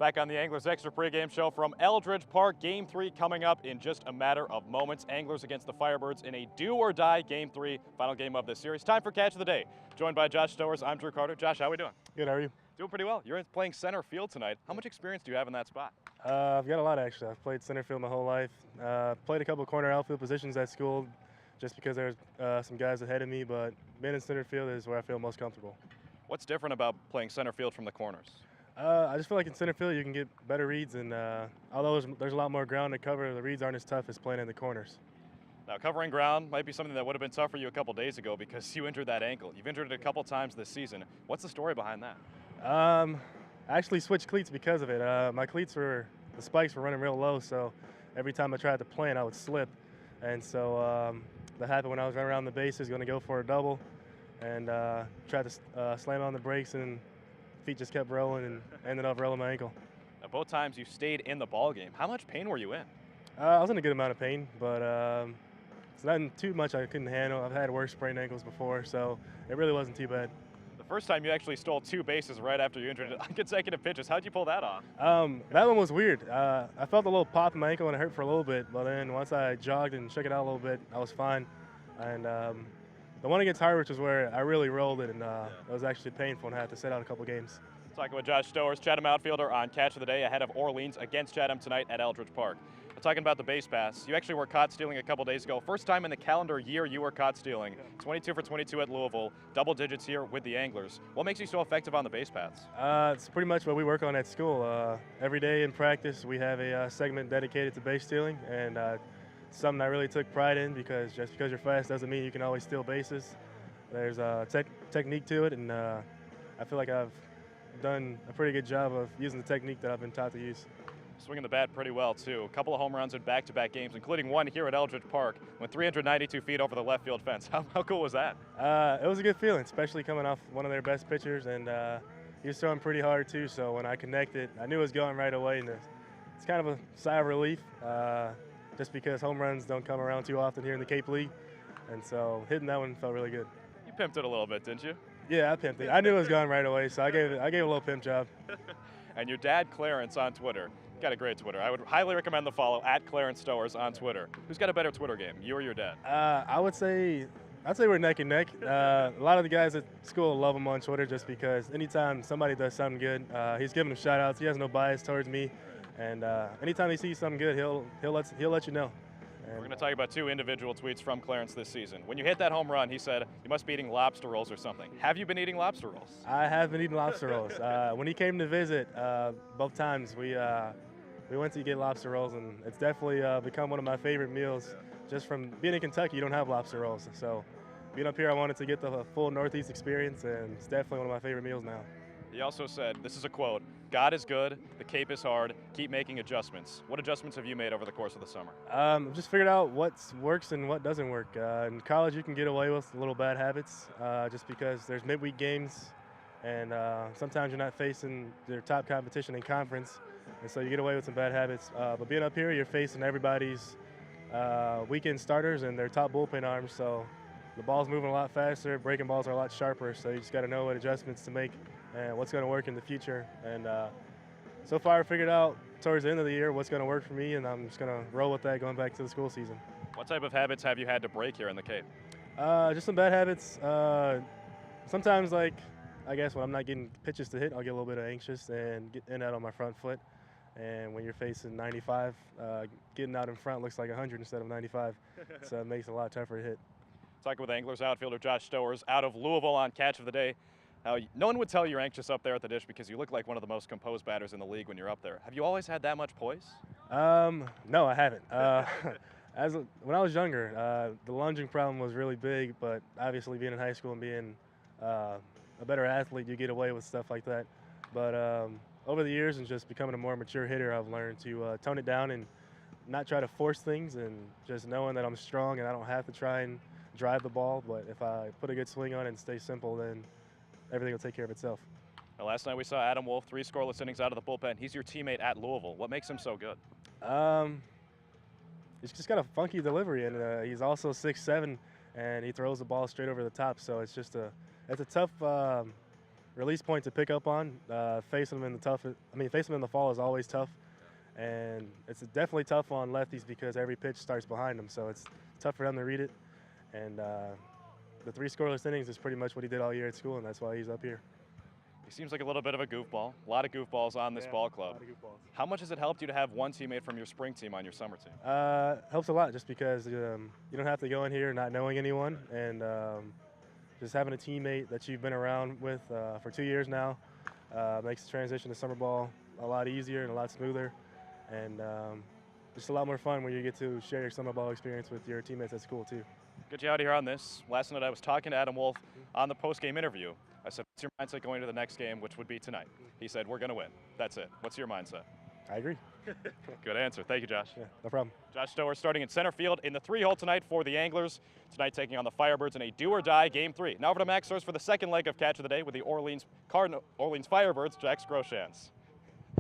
Back on the Anglers Extra pregame show from Eldridge Park. Game 3 coming up in just a matter of moments. Anglers against the Firebirds in a do-or-die Game 3, final game of this series. Time for Catch of the Day. Joined by Josh Stowers, I'm Drew Carter. Josh, how are we doing? Good, how are you? Doing pretty well. You're playing center field tonight. How much experience do you have in that spot? I've got a lot, actually. I've played center field my whole life. Played a couple of corner outfield positions at school just because there's some guys ahead of me, but being in center field is where I feel most comfortable. What's different about playing center field from the corners? I just feel like in center field you can get better reads, and although there's a lot more ground to cover, the reads aren't as tough as playing in the corners. Now, covering ground might be something that would have been tough for you a couple days ago because you injured that ankle. You've injured it a couple times this season. What's the story behind that? I actually switched cleats because of it. My cleats the spikes were running real low, so every time I tried to plant, I would slip. And so that happened when I was running around the bases, going to go for a double, and tried to slam on the brakes, and feet just kept rolling and ended up rolling my ankle. Now, both times you stayed in the ball game. How much pain were you in? I was in a good amount of pain, but it's nothing too much I couldn't handle. I've had worse sprained ankles before, so it really wasn't too bad. The first time you actually stole 2 bases right after you injured it on consecutive pitches. How'd you pull that off? That one was weird. I felt a little pop in my ankle and it hurt for a little bit, but then once I jogged and shook it out a little bit, I was fine. And the one against Harwich was where I really rolled it, and it was actually painful and I had to sit out a couple games. Talking with Josh Stowers, Chatham outfielder on Catch of the Day ahead of Orleans against Chatham tonight at Eldridge Park. We're talking about the base pass. You actually were caught stealing a couple days ago. First time in the calendar year you were caught stealing. 22 for 22 at Louisville, double digits here with the Anglers. What makes you so effective on the base paths? It's pretty much what we work on at school. Every day in practice we have a segment dedicated to base stealing, and something I really took pride in, because just because you're fast doesn't mean you can always steal bases. There's a technique to it, and I feel like I've done a pretty good job of using the technique that I've been taught to use. Swinging the bat pretty well, too. A couple of home runs in back-to-back games, including one here at Eldridge Park, went 392 feet over the left field fence. How cool was that? It was a good feeling, especially coming off one of their best pitchers, and he was throwing pretty hard, too, so when I connected, I knew it was going right away, and it's kind of a sigh of relief, just because home runs don't come around too often here in the Cape League, and so hitting that one felt really good. You pimped it a little bit, didn't you? Yeah, I pimped it. I knew it was going right away, so I gave a little pimp job. And your dad, Clarence, on Twitter, got a great Twitter. I would highly recommend the follow at Clarence Stowers on Twitter. Who's got a better Twitter game, you or your dad? I'd say we're neck and neck. A lot of the guys at school love him on Twitter just because anytime somebody does something good, he's giving them shout outs. He has no bias towards me, and anytime he sees something good, he'll let you know. We're going to talk about 2 individual tweets from Clarence this season. When you hit that home run, he said, you must be eating lobster rolls or something. Have you been eating lobster rolls? I have been eating lobster rolls. When he came to visit, both times we went to get lobster rolls, and it's definitely become one of my favorite meals. Just from being in Kentucky, you don't have lobster rolls. So being up here, I wanted to get the full Northeast experience, and it's definitely one of my favorite meals now. He also said, this is a quote, God is good, the Cape is hard, keep making adjustments. What adjustments have you made over the course of the summer? Just figured out what works and what doesn't work. In college, you can get away with little bad habits just because there's midweek games, and sometimes you're not facing their top competition in conference, and so you get away with some bad habits. But being up here, you're facing everybody's weekend starters and their top bullpen arms, so the ball's moving a lot faster, breaking balls are a lot sharper, so you just got to know what adjustments to make and what's going to work in the future. And so far I figured out towards the end of the year what's going to work for me, and I'm just going to roll with that going back to the school season. What type of habits have you had to break here in the Cape? Just some bad habits. Sometimes, like, I guess when I'm not getting pitches to hit, I'll get a little bit anxious and get in out on my front foot. And when you're facing 95, getting out in front looks like 100 instead of 95, so it makes it a lot tougher to hit. Talking with Anglers outfielder Josh Stowers out of Louisville on Catch of the Day. Now, no one would tell you you're anxious up there at the dish because you look like one of the most composed batters in the league when you're up there. Have you always had that much poise? No, I haven't. When I was younger, the lunging problem was really big, but obviously being in high school and being a better athlete, you get away with stuff like that. But over the years and just becoming a more mature hitter, I've learned to tone it down and not try to force things, and just knowing that I'm strong and I don't have to try and drive the ball, but if I put a good swing on it and stay simple, then everything will take care of itself. Now, last night we saw Adam Wolf, 3 scoreless innings out of the bullpen. He's your teammate at Louisville. What makes him so good? He's just got a funky delivery, and he's also 6'7", and he throws the ball straight over the top. So it's a tough release point to pick up on. Facing them in the fall is always tough, and it's definitely tough on lefties because every pitch starts behind them, so it's tough for them to read it. And the 3 scoreless innings is pretty much what he did all year at school, and that's why he's up here. He seems like a little bit of a goofball. A lot of goofballs on this ball club. A lot of goofballs. How much has it helped you to have one teammate from your spring team on your summer team? Helps a lot just because you don't have to go in here not knowing anyone, and just having a teammate that you've been around with for 2 years now makes the transition to summer ball a lot easier and a lot smoother, and just a lot more fun when you get to share your summer ball experience with your teammates at school too. Good you out here on this. Last night I was talking to Adam Wolf on the post-game interview. I said, what's your mindset going to the next game, which would be tonight? He said, we're going to win. That's it. What's your mindset? I agree. Good answer. Thank you, Josh. Yeah, no problem. Josh Stowers starting in center field in the 3-hole tonight for the Anglers. Tonight taking on the Firebirds in a do-or-die Game 3. Now over to Max Source for the second leg of Catch of the Day with the Orleans Firebirds, Jax Groshans.